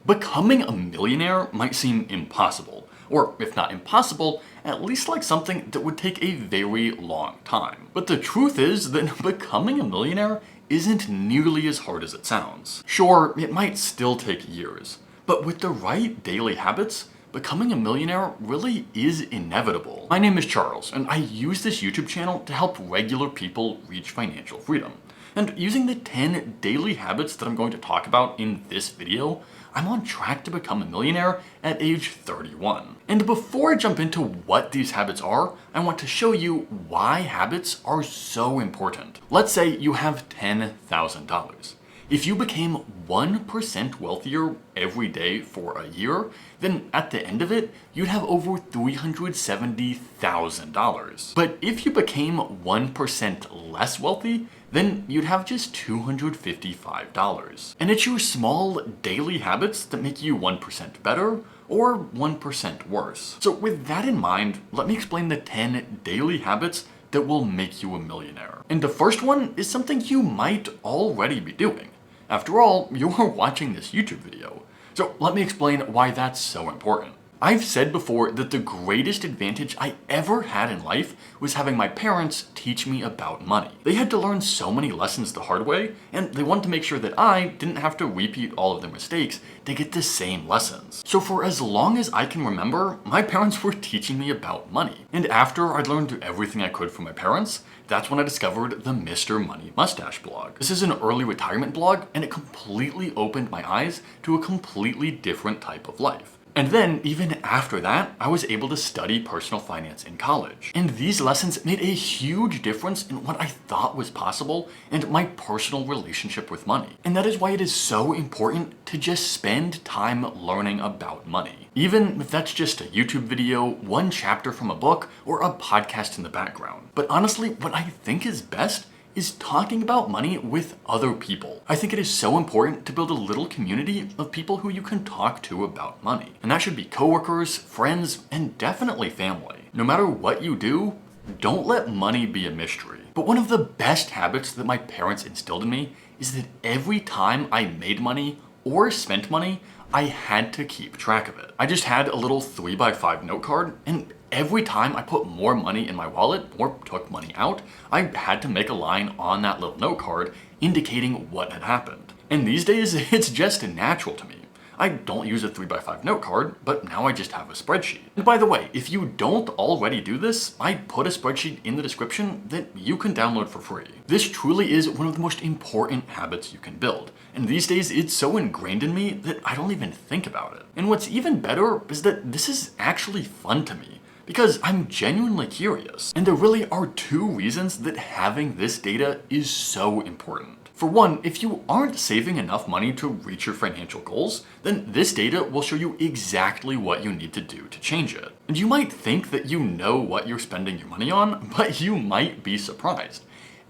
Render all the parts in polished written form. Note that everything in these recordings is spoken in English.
Becoming a millionaire might seem impossible, or if not impossible, at least like something that would take a very long time. But the truth is that becoming a millionaire isn't nearly as hard as it sounds. Sure, it might still take years, but with the right daily habits, becoming a millionaire really is inevitable. My name is Charles, and I use this YouTube channel to help regular people reach financial freedom. And using the 10 daily habits that I'm going to talk about in this video, I'm on track to become a millionaire at age 31. And before I jump into what these habits are, I want to show you why habits are so important. Let's say you have $10,000. If you became 1% wealthier every day for a year, then at the end of it, you'd have over $370,000. But if you became 1% less wealthy, then you'd have just $255. And it's your small daily habits that make you 1% better or 1% worse. So with that in mind, let me explain the 10 daily habits that will make you a millionaire. And the first one is something you might already be doing. After all, you're watching this YouTube video. So let me explain why that's so important. I've said before that the greatest advantage I ever had in life was having my parents teach me about money. They had to learn so many lessons the hard way, and they wanted to make sure that I didn't have to repeat all of their mistakes to get the same lessons. So for as long as I can remember, my parents were teaching me about money. And after I'd learned everything I could from my parents, that's when I discovered the Mr. Money Mustache blog. This is an early retirement blog, and it completely opened my eyes to a completely different type of life. And then, even after that, I was able to study personal finance in college. And these lessons made a huge difference in what I thought was possible and my personal relationship with money. And that is why it is so important to just spend time learning about money. Even if that's just a YouTube video, one chapter from a book, or a podcast in the background. But honestly, what I think is best is talking about money with other people. I think it is so important to build a little community of people who you can talk to about money. And that should be coworkers, friends, and definitely family. No matter what you do, don't let money be a mystery. But one of the best habits that my parents instilled in me is that every time I made money or spent money, I had to keep track of it. I just had a little 3x5 note card, and every time I put more money in my wallet or took money out, I had to make a line on that little note card indicating what had happened. And these days, it's just natural to me. I don't use a 3x5 note card, but now I just have a spreadsheet. And by the way, if you don't already do this, I put a spreadsheet in the description that you can download for free. This truly is one of the most important habits you can build. And these days, it's so ingrained in me that I don't even think about it. And what's even better is that this is actually fun to me, because I'm genuinely curious. And there really are two reasons that having this data is so important. For one, if you aren't saving enough money to reach your financial goals, then this data will show you exactly what you need to do to change it. And you might think that you know what you're spending your money on, but you might be surprised.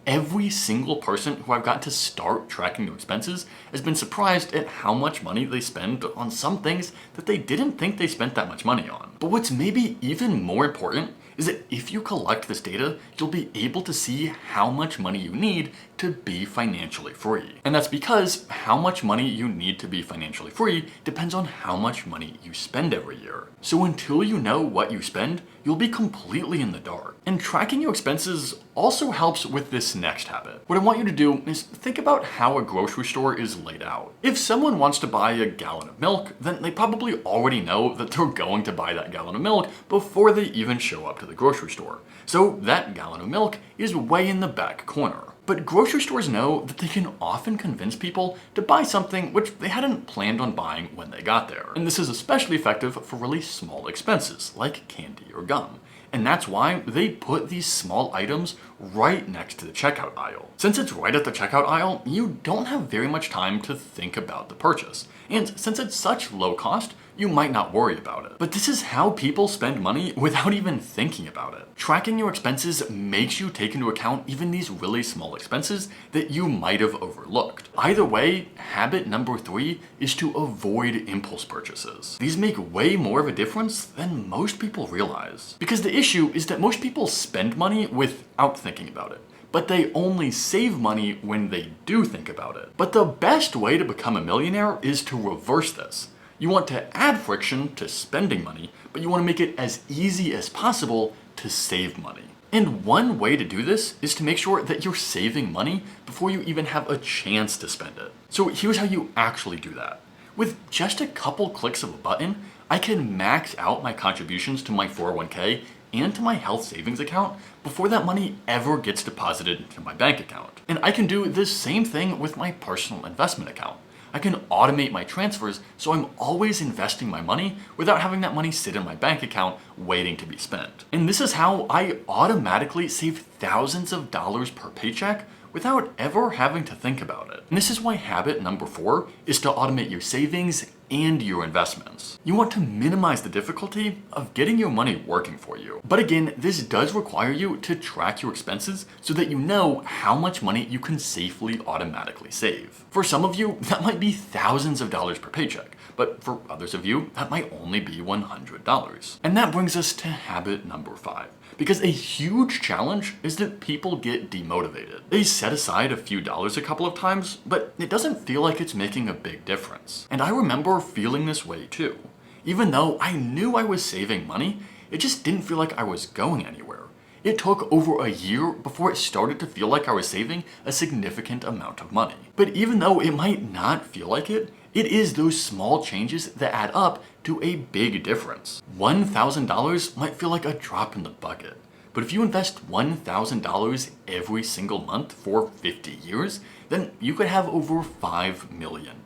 Every single person who I've got to start tracking their expenses has been surprised at how much money they spend on some things that they didn't think they spent that much money on. But what's maybe even more important is that if you collect this data, you'll be able to see how much money you need to be financially free. And that's because how much money you need to be financially free depends on how much money you spend every year. So until you know what you spend, you'll be completely in the dark. And tracking your expenses also helps with this next habit. What I want you to do is think about how a grocery store is laid out. If someone wants to buy a gallon of milk, then they probably already know that they're going to buy that gallon of milk before they even show up to the grocery store. So that gallon of milk is way in the back corner. But grocery stores know that they can often convince people to buy something which they hadn't planned on buying when they got there. And this is especially effective for really small expenses, like candy or gum. And that's why they put these small items right next to the checkout aisle. Since it's right at the checkout aisle, you don't have very much time to think about the purchase. And since it's such low cost, you might not worry about it. But this is how people spend money without even thinking about it. Tracking your expenses makes you take into account even these really small expenses that you might have overlooked. Either way, habit number 3 is to avoid impulse purchases. These make way more of a difference than most people realize. Because the issue is that most people spend money without thinking about it, but they only save money when they do think about it. But the best way to become a millionaire is to reverse this. You want to add friction to spending money, but you want to make it as easy as possible to save money. And one way to do this is to make sure that you're saving money before you even have a chance to spend it. So here's how you actually do that. With just a couple clicks of a button, I can max out my contributions to my 401k and to my health savings account before that money ever gets deposited into my bank account. And I can do the same thing with my personal investment account. I can automate my transfers so I'm always investing my money without having that money sit in my bank account waiting to be spent. And this is how I automatically save thousands of dollars per paycheck without ever having to think about it. And this is why habit number 4 is to automate your savings and your investments. You want to minimize the difficulty of getting your money working for you. But again, this does require you to track your expenses so that you know how much money you can safely automatically save. For some of you, that might be thousands of dollars per paycheck, but for others of you, that might only be $100. And that brings us to habit number 5. Because a huge challenge is that people get demotivated. They set aside a few dollars a couple of times, but it doesn't feel like it's making a big difference. And I remember feeling this way too. Even though I knew I was saving money, it just didn't feel like I was going anywhere. It took over a year before it started to feel like I was saving a significant amount of money. But even though it might not feel like it, it is those small changes that add up to a big difference. $1,000 might feel like a drop in the bucket, but if you invest $1,000 every single month for 50 years, then you could have over $5 million.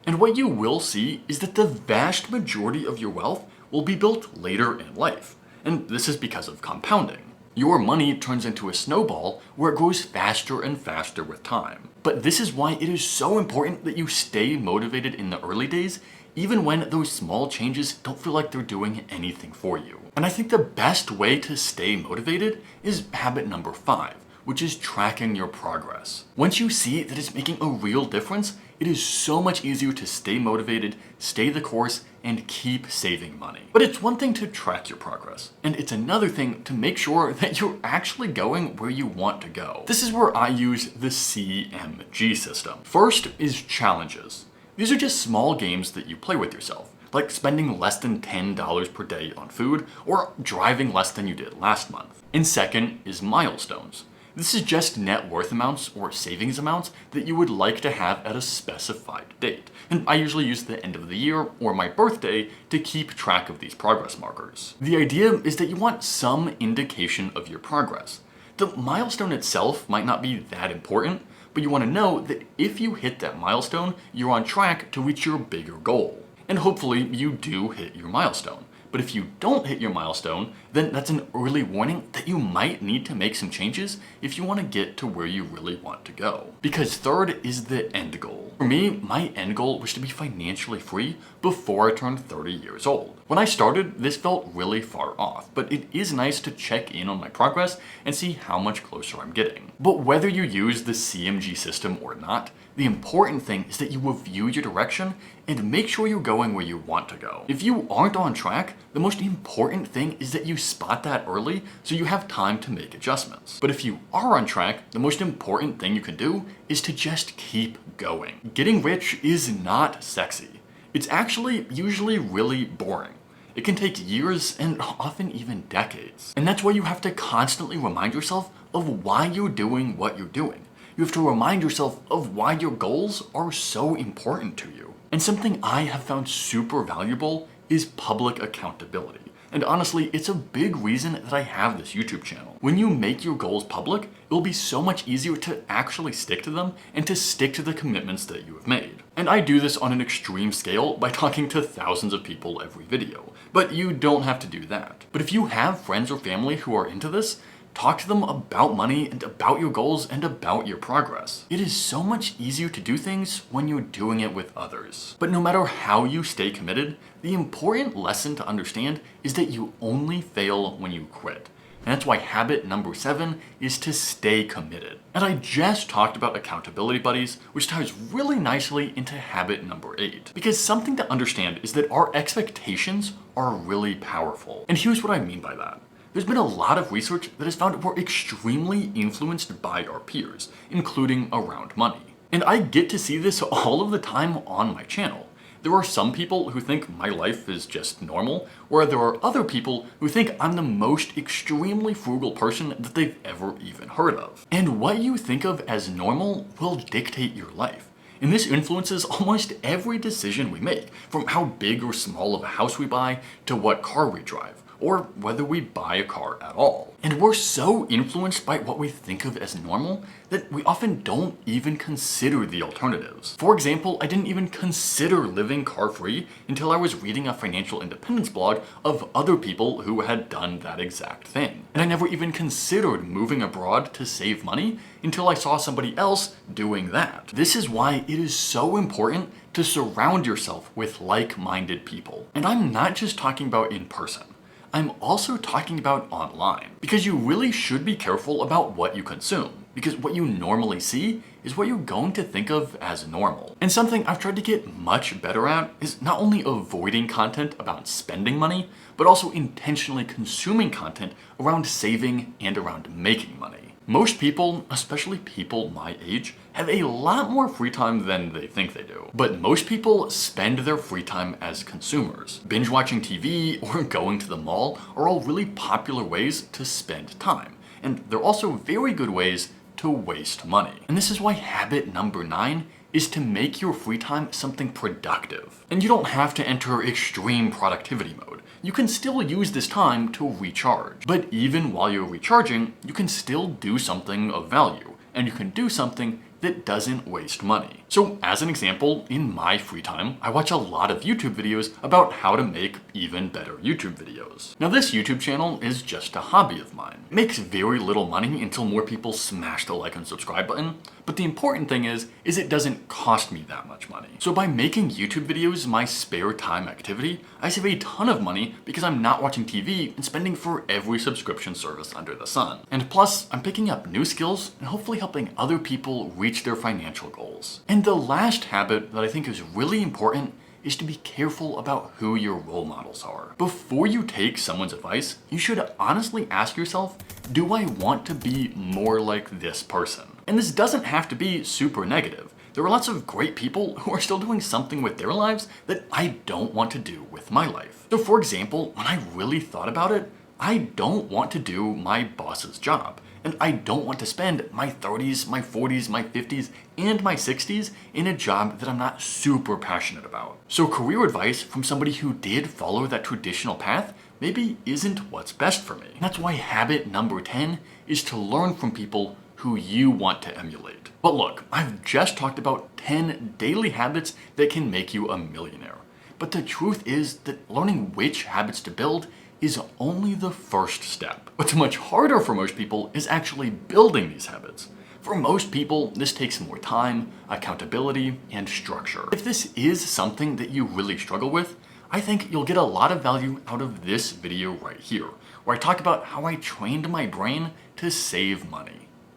And what you will see is that the vast majority of your wealth will be built later in life, and this is because of compounding. Your money turns into a snowball where it grows faster and faster with time. But this is why it is so important that you stay motivated in the early days, even when those small changes don't feel like they're doing anything for you. And I think the best way to stay motivated is habit number 5, which is tracking your progress. Once you see that it's making a real difference, it is so much easier to stay motivated, stay the course, and keep saving money. But it's one thing to track your progress, and it's another thing to make sure that you're actually going where you want to go. This is where I use the CMG system. First is challenges. These are just small games that you play with yourself, like spending less than $10 per day on food or driving less than you did last month. And second is milestones. This is just net worth amounts or savings amounts that you would like to have at a specified date. And I usually use the end of the year or my birthday to keep track of these progress markers. The idea is that you want some indication of your progress. The milestone itself might not be that important, but you want to know that if you hit that milestone, you're on track to reach your bigger goal. And hopefully you do hit your milestone. But if you don't hit your milestone, then that's an early warning that you might need to make some changes if you want to get to where you really want to go. Because third is the end goal. For me, my end goal was to be financially free before I turned 30 years old. When I started, this felt really far off, but it is nice to check in on my progress and see how much closer I'm getting. But whether you use the CMG system or not, the important thing is that you review your direction and make sure you're going where you want to go. If you aren't on track, the most important thing is that you spot that early so you have time to make adjustments. But if you are on track, the most important thing you can do is to just keep going. Getting rich is not sexy. It's actually usually really boring. It can take years and often even decades. And that's why you have to constantly remind yourself of why you're doing what you're doing. You have to remind yourself of why your goals are so important to you. And something I have found super valuable is public accountability. And honestly, it's a big reason that I have this YouTube channel. When you make your goals public, it will be so much easier to actually stick to them and to stick to the commitments that you have made. And I do this on an extreme scale by talking to thousands of people every video. But you don't have to do that. But if you have friends or family who are into this, talk to them about money and about your goals and about your progress. It is so much easier to do things when you're doing it with others. But no matter how you stay committed, the important lesson to understand is that you only fail when you quit. And that's why habit number 7 is to stay committed. And I just talked about accountability buddies, which ties really nicely into habit number 8. Because something to understand is that our expectations are really powerful. And here's what I mean by that. There's been a lot of research that has found we're extremely influenced by our peers, including around money. And I get to see this all of the time on my channel. There are some people who think my life is just normal, where there are other people who think I'm the most extremely frugal person that they've ever even heard of. And what you think of as normal will dictate your life. And this influences almost every decision we make, from how big or small of a house we buy to what car we drive, or whether we buy a car at all. And we're so influenced by what we think of as normal that we often don't even consider the alternatives. For example, I didn't even consider living car-free until I was reading a financial independence blog of other people who had done that exact thing. And I never even considered moving abroad to save money until I saw somebody else doing that. This is why it is so important to surround yourself with like-minded people. And I'm not just talking about in person. I'm also talking about online, because you really should be careful about what you consume, because what you normally see is what you're going to think of as normal. And something I've tried to get much better at is not only avoiding content about spending money, but also intentionally consuming content around saving and around making money. Most people, especially people my age, have a lot more free time than they think they do. But most people spend their free time as consumers. Binge watching TV or going to the mall are all really popular ways to spend time. And they're also very good ways to waste money. And this is why habit number 9 is to make your free time something productive. And you don't have to enter extreme productivity mode. You can still use this time to recharge. But even while you're recharging, you can still do something of value. And you can do something that doesn't waste money. So as an example, in my free time, I watch a lot of YouTube videos about how to make even better YouTube videos. Now this YouTube channel is just a hobby of mine. It makes very little money until more people smash the like and subscribe button, but the important thing is it doesn't cost me that much money. So by making YouTube videos my spare time activity, I save a ton of money because I'm not watching TV and spending for every subscription service under the sun. And plus, I'm picking up new skills and hopefully helping other people reach their financial goals. And the last habit that I think is really important is to be careful about who your role models are. Before you take someone's advice, you should honestly ask yourself, do I want to be more like this person? And this doesn't have to be super negative. There are lots of great people who are still doing something with their lives that I don't want to do with my life. So for example, when I really thought about it, I don't want to do my boss's job. And I don't want to spend my 30s, my 40s, my 50s, and my 60s in a job that I'm not super passionate about. So career advice from somebody who did follow that traditional path maybe isn't what's best for me. And that's why habit number 10 is to learn from people who you want to emulate. But look, I've just talked about 10 daily habits that can make you a millionaire. But the truth is that learning which habits to build is only the first step. What's much harder for most people is actually building these habits. For most people, this takes more time, accountability, and structure. If this is something that you really struggle with, I think you'll get a lot of value out of this video right here, where I talk about how I trained my brain to save money.